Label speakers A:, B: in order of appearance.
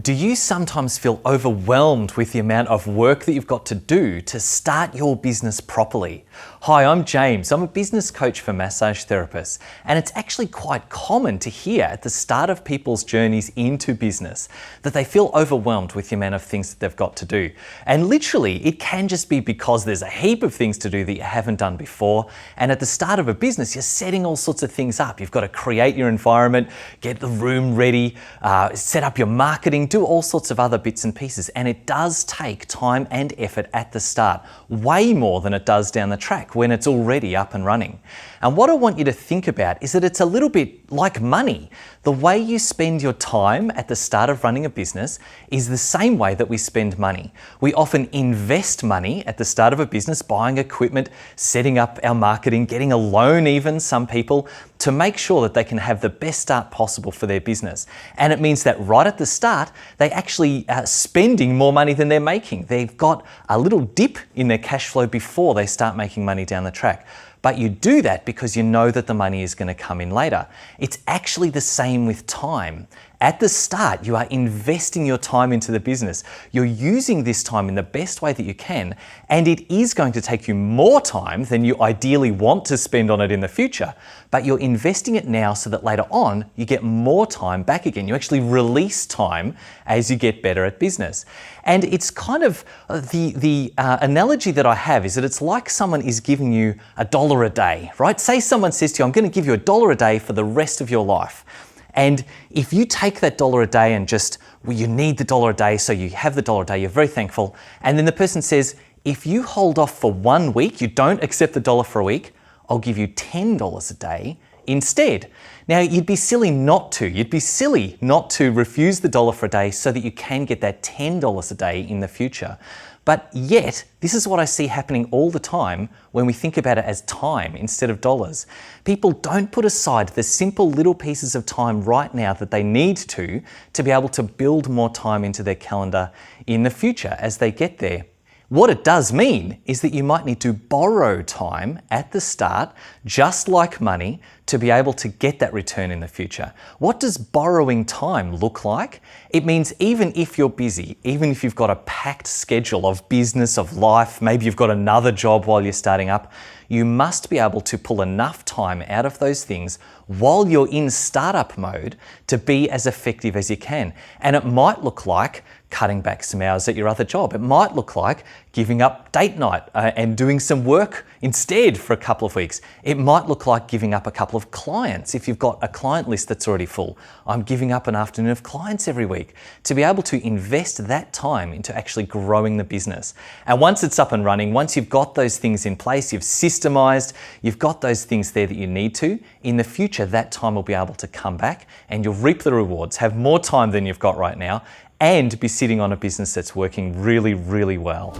A: Do you sometimes feel overwhelmed with the amount of work that you've got to do to start your business properly? Hi, I'm James. I'm a business coach for massage therapists, and it's actually quite common to hear at the start of people's journeys into business that they feel overwhelmed with the amount of things that they've got to do. And literally, it can just be because there's a heap of things to do that you haven't done before. And at the start of a business, you're setting all sorts of things up. You've got to create your environment, get the room ready, set up your marketing, do all sorts of other bits and pieces. And it does take time and effort at the start, way more than it does down the track when it's already up and running. And what I want you to think about is that it's a little bit like money. The way you spend your time at the start of running a business is the same way that we spend money. We often invest money at the start of a business, buying equipment, setting up our marketing, getting a loan even, some people, to make sure that they can have the best start possible for their business. And it means that right at the start, they actually are spending more money than they're making. They've got a little dip in their cash flow before they start making money down the track. But you do that because you know that the money is going to come in later. It's actually the same with time. At the start, you are investing your time into the business. You're using this time in the best way that you can, and it is going to take you more time than you ideally want to spend on it in the future. But you're investing it now so that later on, you get more time back again. You actually release time as you get better at business. And it's kind of the analogy that I have is that it's like someone is giving you $1 a day, right? Say someone says to you, I'm going to give you $1 a day for the rest of your life. And if you take that $1 a day and you need the $1 a day, so you have the $1 a day, you're very thankful. And then the person says, if you hold off for 1 week, you don't accept the $1 for a week, I'll give you $10 a day instead. Now, you'd be silly not to. You'd be silly not to refuse the $1 for a day so that you can get that $10 a day in the future. But yet, this is what I see happening all the time when we think about it as time instead of dollars. People don't put aside the simple little pieces of time right now that they need to be able to build more time into their calendar in the future as they get there. What it does mean is that you might need to borrow time at the start, just like money, to be able to get that return in the future. What does borrowing time look like? It means even if you're busy, even if you've got a packed schedule of business, of life, maybe you've got another job while you're starting up, you must be able to pull enough time out of those things while you're in startup mode to be as effective as you can. And it might look like cutting back some hours at your other job. It might look like giving up date night and doing some work instead for a couple of weeks. It might look like giving up a couple of clients. If you've got a client list that's already full, I'm giving up an afternoon of clients every week to be able to invest that time into actually growing the business. And once it's up and running, once you've got those things in place, you've systemized, you've got those things there that you need to, in the future, that time will be able to come back and you'll reap the rewards, have more time than you've got right now, and be sitting on a business that's working really, really well.